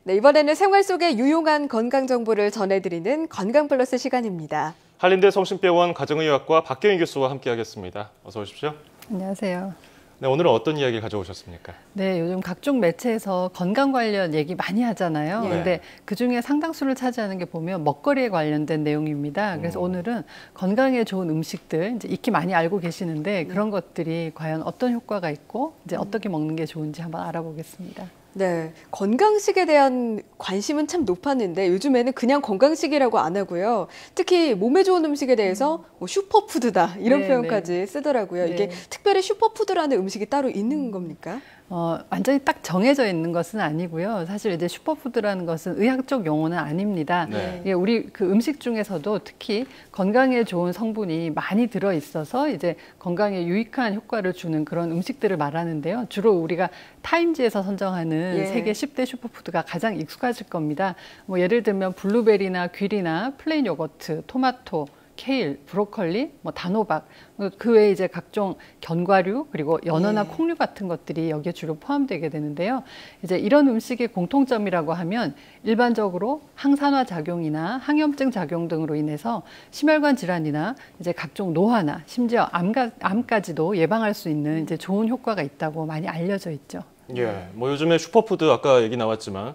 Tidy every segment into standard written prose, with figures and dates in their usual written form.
네, 이번에는 생활 속의 유용한 건강 정보를 전해드리는 건강플러스 시간입니다. 한림대 성심병원 가정의학과 박경희 교수와 함께하겠습니다. 어서 오십시오. 안녕하세요. 네, 오늘은 어떤 이야기 가져오셨습니까? 네, 요즘 각종 매체에서 건강 관련 얘기 많이 하잖아요. 네. 근데 그중에 상당수를 차지하는 게 보면 먹거리에 관련된 내용입니다. 그래서 오늘은 건강에 좋은 음식들, 이제 익히 많이 알고 계시는데 그런 것들이 과연 어떤 효과가 있고 이제 어떻게 먹는 게 좋은지 한번 알아보겠습니다. 네, 건강식에 대한 관심은 참 높았는데 요즘에는 그냥 건강식이라고 안 하고요. 특히 몸에 좋은 음식에 대해서 뭐 슈퍼푸드다 이런 네, 표현까지 쓰더라고요. 네. 이게 특별히 슈퍼푸드라는 음식이 따로 있는 겁니까? 완전히 딱 정해져 있는 것은 아니고요. 사실 이제 슈퍼푸드라는 것은 의학적 용어는 아닙니다. 네. 이게 우리 그 음식 중에서도 특히 건강에 좋은 성분이 많이 들어 있어서 이제 건강에 유익한 효과를 주는 그런 음식들을 말하는데요. 주로 우리가 타임지에서 선정하는 세계 10대 슈퍼푸드가 가장 익숙하실 겁니다. 뭐 예를 들면 블루베리나 귀리나 플레인 요거트, 토마토, 케일, 브로콜리, 뭐 단호박, 그 외에 이제 각종 견과류 그리고 연어나 콩류 같은 것들이 여기에 주로 포함되게 되는데요. 이제 이런 음식의 공통점이라고 하면 일반적으로 항산화 작용이나 항염증 작용 등으로 인해서 심혈관 질환이나 이제 각종 노화나 심지어 암까지도 예방할 수 있는 이제 좋은 효과가 있다고 많이 알려져 있죠. 예, 뭐 요즘에 슈퍼푸드 아까 얘기 나왔지만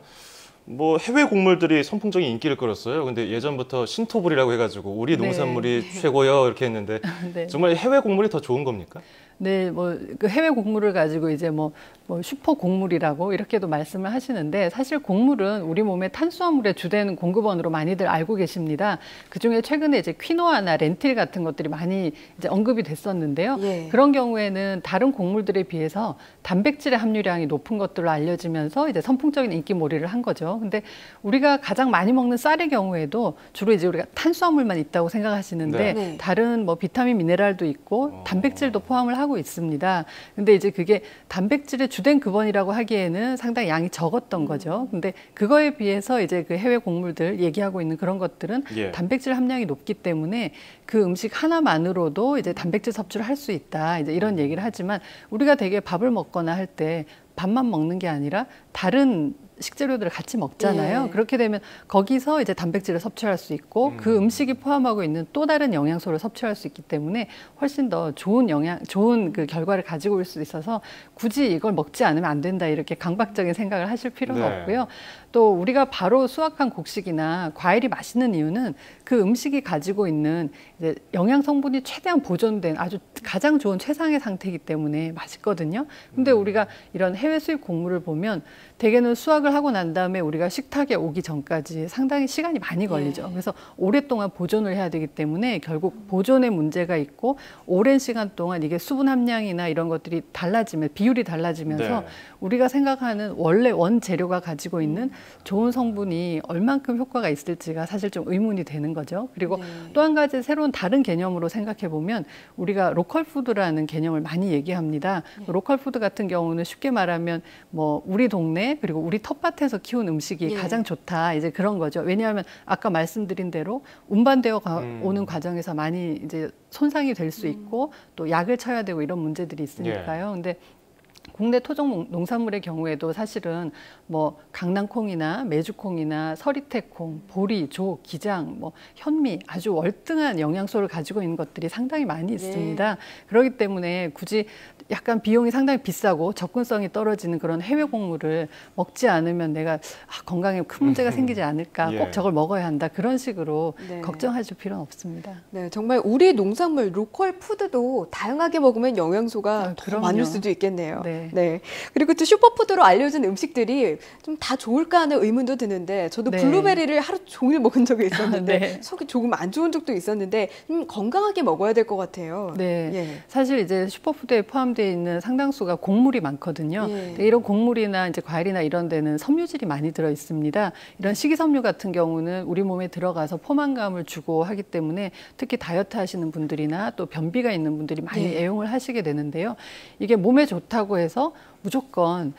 뭐 해외 곡물들이 선풍적인 인기를 끌었어요. 근데 예전부터 신토불이라고 해가지고 우리 농산물이 최고요 이렇게 했는데 네. 정말 해외 곡물이 더 좋은 겁니까? 네, 뭐 그 해외 곡물을 가지고 이제 뭐 슈퍼 곡물이라고 이렇게도 말씀을 하시는데 사실 곡물은 우리 몸의 탄수화물의 주된 공급원으로 많이들 알고 계십니다. 그중에 최근에 이제 퀴노아나 렌틸 같은 것들이 많이 이제 언급이 됐었는데요. 그런 경우에는 다른 곡물들에 비해서 단백질의 함유량이 높은 것들로 알려지면서 이제 선풍적인 인기몰이를 한 거죠. 근데 우리가 가장 많이 먹는 쌀의 경우에도 주로 이제 우리가 탄수화물만 있다고 생각하시는데 다른 뭐 비타민, 미네랄도 있고 단백질도 포함을 하고 있습니다. 근데 이제 그게 단백질의 주된 급원이라고 하기에는 상당히 양이 적었던 거죠. 근데 그거에 비해서 이제 그 해외 곡물들 얘기하고 있는 그런 것들은 단백질 함량이 높기 때문에 그 음식 하나만으로도 이제 단백질 섭취를 할 수 있다. 이제 이런 얘기를 하지만 우리가 되게 밥을 먹거나 할 때 밥만 먹는 게 아니라 다른 식재료들을 같이 먹잖아요. 그렇게 되면 거기서 이제 단백질을 섭취할 수 있고 그 음식이 포함하고 있는 또 다른 영양소를 섭취할 수 있기 때문에 훨씬 더 좋은 그 결과를 가지고 올 수 있어서 굳이 이걸 먹지 않으면 안 된다 이렇게 강박적인 생각을 하실 필요는 없고요. 또 우리가 바로 수확한 곡식이나 과일이 맛있는 이유는 그 음식이 가지고 있는 이제 영양 성분이 최대한 보존된 아주 가장 좋은 최상의 상태이기 때문에 맛있거든요. 근데 우리가 이런 해외 수입 곡물을 보면 대개는 수확을 하고 난 다음에 우리가 식탁에 오기 전까지 상당히 시간이 많이 걸리죠. 그래서 오랫동안 보존을 해야 되기 때문에 결국 보존에 문제가 있고 오랜 시간 동안 이게 수분 함량이나 이런 것들이 비율이 달라지면서 우리가 생각하는 원래 원재료가 가지고 있는 좋은 성분이 얼만큼 효과가 있을지가 사실 좀 의문이 되는 거죠. 그리고 또 한 가지 새로운 다른 개념으로 생각해 보면 우리가 로컬 푸드라는 개념을 많이 얘기합니다. 로컬 푸드 같은 경우는 쉽게 말하면 뭐 우리 동네 그리고 우리 텃밭에서 키운 음식이 가장 좋다 이제 그런 거죠. 왜냐하면 아까 말씀드린 대로 운반되어 오는 과정에서 많이 이제 손상이 될 수 있고 또 약을 쳐야 되고 이런 문제들이 있으니까요. 근데 국내 토종 농산물의 경우에도 사실은 뭐 강낭콩이나 메주콩이나 서리태콩, 보리, 조, 기장, 뭐 현미 아주 월등한 영양소를 가지고 있는 것들이 상당히 많이 있습니다. 그렇기 때문에 굳이 약간 비용이 상당히 비싸고 접근성이 떨어지는 그런 해외 곡물을 먹지 않으면 내가 건강에 큰 문제가 생기지 않을까 꼭 저걸 먹어야 한다 그런 식으로 걱정하실 필요는 없습니다. 네, 정말 우리 농산물 로컬 푸드도 다양하게 먹으면 영양소가 더 많을 수도 있겠네요. 네. 그리고 또 슈퍼푸드로 알려진 음식들이 좀 다 좋을까 하는 의문도 드는데 저도 블루베리를 하루 종일 먹은 적이 있었는데 속이 조금 안 좋은 적도 있었는데 건강하게 먹어야 될 것 같아요. 사실 이제 슈퍼푸드에 포함되어 있는 상당수가 곡물이 많거든요. 이런 곡물이나 이제 과일이나 이런 데는 섬유질이 많이 들어 있습니다. 이런 식이섬유 같은 경우는 우리 몸에 들어가서 포만감을 주고 하기 때문에 특히 다이어트 하시는 분들이나 또 변비가 있는 분들이 많이 애용을 하시게 되는데요. 이게 몸에 좋다고 해서 무조건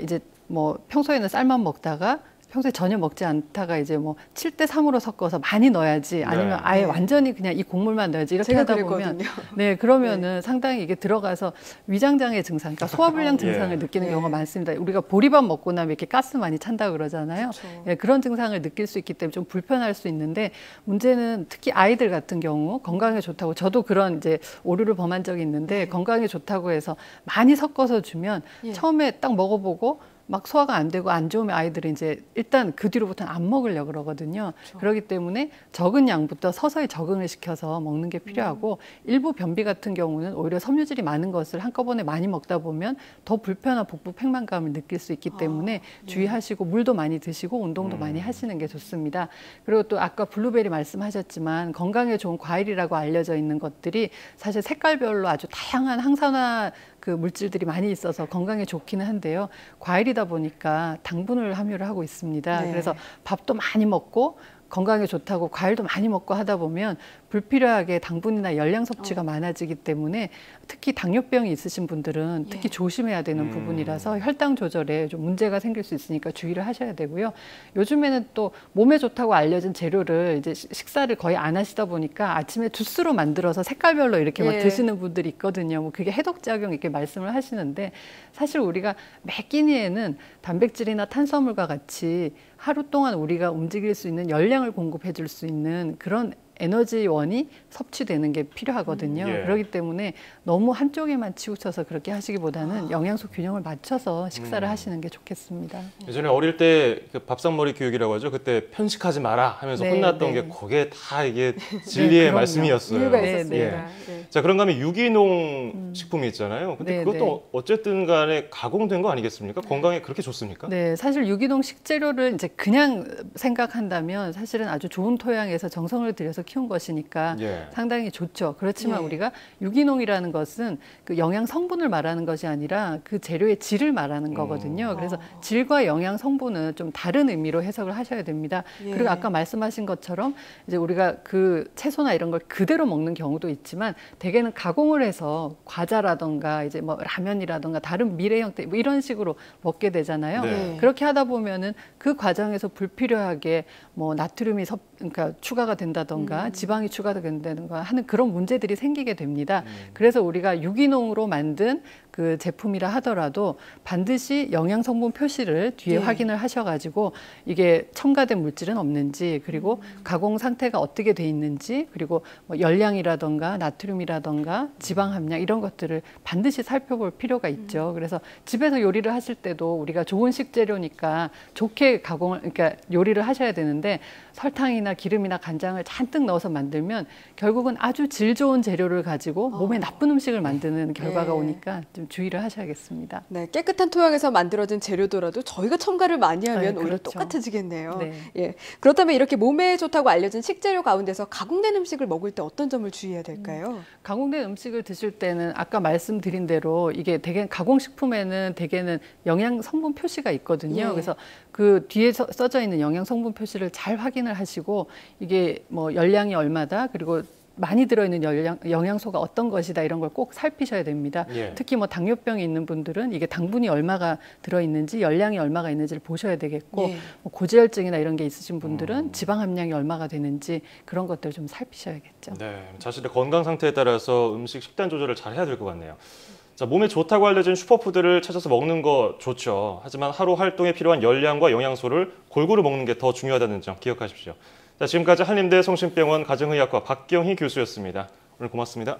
이제 뭐 평소에는 쌀만 먹다가 평소에 전혀 먹지 않다가 이제 뭐 7대3으로 섞어서 많이 넣어야지 아니면 네. 아예 완전히 그냥 이 곡물만 넣어야지 이렇게 하다 보면 네 그러면은 네. 상당히 이게 들어가서 위장장애 증상, 그러니까 소화불량 증상을 예. 느끼는 경우가 많습니다. 우리가 보리밥 먹고 나면 이렇게 가스 많이 찬다 그러잖아요. 네, 그런 증상을 느낄 수 있기 때문에 좀 불편할 수 있는데 문제는 특히 아이들 같은 경우 건강에 좋다고 저도 그런 이제 오류를 범한 적이 있는데 건강에 좋다고 해서 많이 섞어서 주면 처음에 딱 먹어보고 막 소화가 안 되고 안 좋으면 아이들은 이제 일단 그 뒤로부터는 안 먹으려고 그러거든요. 그렇기 때문에 적은 양부터 서서히 적응을 시켜서 먹는 게 필요하고 일부 변비 같은 경우는 오히려 섬유질이 많은 것을 한꺼번에 많이 먹다 보면 더 불편한 복부 팽만감을 느낄 수 있기 때문에 주의하시고 물도 많이 드시고 운동도 많이 하시는 게 좋습니다. 그리고 또 아까 블루베리 말씀하셨지만 건강에 좋은 과일이라고 알려져 있는 것들이 사실 색깔별로 아주 다양한 항산화 그 물질들이 많이 있어서 건강에 좋기는 한데요. 과일이다 보니까 당분을 함유를 하고 있습니다. 네. 그래서 밥도 많이 먹고 건강에 좋다고 과일도 많이 먹고 하다 보면 불필요하게 당분이나 열량 섭취가 많아지기 때문에 특히 당뇨병이 있으신 분들은 특히 조심해야 되는 부분이라서 혈당 조절에 좀 문제가 생길 수 있으니까 주의를 하셔야 되고요. 요즘에는 또 몸에 좋다고 알려진 재료를 이제 식사를 거의 안 하시다 보니까 아침에 주스로 만들어서 색깔별로 이렇게 막 드시는 분들이 있거든요. 뭐 그게 해독작용 이렇게 말씀을 하시는데 사실 우리가 매 끼니에는 단백질이나 탄수화물과 같이 하루 동안 우리가 움직일 수 있는 열량을 공급해 줄 수 있는 그런 에너지원이 섭취되는 게 필요하거든요. 그렇기 때문에 너무 한쪽에만 치우쳐서 그렇게 하시기보다는 영양소 균형을 맞춰서 식사를 하시는 게 좋겠습니다. 예전에 어릴 때 그 밥상머리 교육이라고 하죠. 그때 편식하지 마라 하면서 혼났던 게 거기에 다 이게 진리의 말씀이었어요. 이유가 있었습니다. 자, 그런가 하면 유기농 식품이 있잖아요. 근데 그것도 어쨌든 간에 가공된 거 아니겠습니까? 건강에 그렇게 좋습니까? 네, 사실 유기농 식재료를 이제 그냥 생각한다면 사실은 아주 좋은 토양에서 정성을 들여서 키운 것이니까 상당히 좋죠. 그렇지만 우리가 유기농이라는 것은 그 영양 성분을 말하는 것이 아니라 그 재료의 질을 말하는 거거든요. 그래서 질과 영양 성분은 좀 다른 의미로 해석을 하셔야 됩니다. 그리고 아까 말씀하신 것처럼 이제 우리가 그 채소나 이런 걸 그대로 먹는 경우도 있지만 대개는 가공을 해서 과자라던가 이제 뭐 라면이라던가 다른 미래 형태 뭐 이런 식으로 먹게 되잖아요. 그렇게 하다 보면은 그 과정에서 불필요하게 뭐 나트륨이 그러니까 추가가 된다던가 지방이 추가된다든가 하는 그런 문제들이 생기게 됩니다. 그래서 우리가 유기농으로 만든 그 제품이라 하더라도 반드시 영양 성분 표시를 뒤에 확인을 하셔가지고 이게 첨가된 물질은 없는지 그리고 가공 상태가 어떻게 돼 있는지 그리고 뭐 열량이라던가 나트륨이라던가 지방 함량 이런 것들을 반드시 살펴볼 필요가 있죠. 그래서 집에서 요리를 하실 때도 우리가 좋은 식재료니까 좋게 가공을 그러니까 요리를 하셔야 되는데 설탕이나 기름이나 간장을 잔뜩 넣어서 만들면 결국은 아주 질 좋은 재료를 가지고 몸에 나쁜 음식을 만드는 결과가 오니까 좀 주의를 하셔야겠습니다. 네, 깨끗한 토양에서 만들어진 재료더라도 저희가 첨가를 많이 하면 오히려 똑같아지겠네요. 예, 그렇다면 이렇게 몸에 좋다고 알려진 식재료 가운데서 가공된 음식을 먹을 때 어떤 점을 주의해야 될까요? 가공된 음식을 드실 때는 아까 말씀드린 대로 이게 대개 가공식품에는 대개는 영양 성분 표시가 있거든요. 그래서 그 뒤에 써져 있는 영양 성분 표시를 잘 확인을 하시고 이게 뭐 열량이 얼마다 그리고 많이 들어있는 영양소가 어떤 것이다 이런 걸 꼭 살피셔야 됩니다. 특히 뭐 당뇨병이 있는 분들은 이게 당분이 얼마가 들어있는지 열량이 얼마가 있는지를 보셔야 되겠고 뭐 고지혈증이나 이런 게 있으신 분들은 지방 함량이 얼마가 되는지 그런 것들을 좀 살피셔야겠죠. 네, 자신의 건강 상태에 따라서 음식 식단 조절을 잘 해야 될 것 같네요. 자, 몸에 좋다고 알려진 슈퍼푸드를 찾아서 먹는 거 좋죠. 하지만 하루 활동에 필요한 열량과 영양소를 골고루 먹는 게 더 중요하다는 점 기억하십시오. 자, 지금까지 한림대 성심병원 가정의학과 박경희 교수였습니다. 오늘 고맙습니다.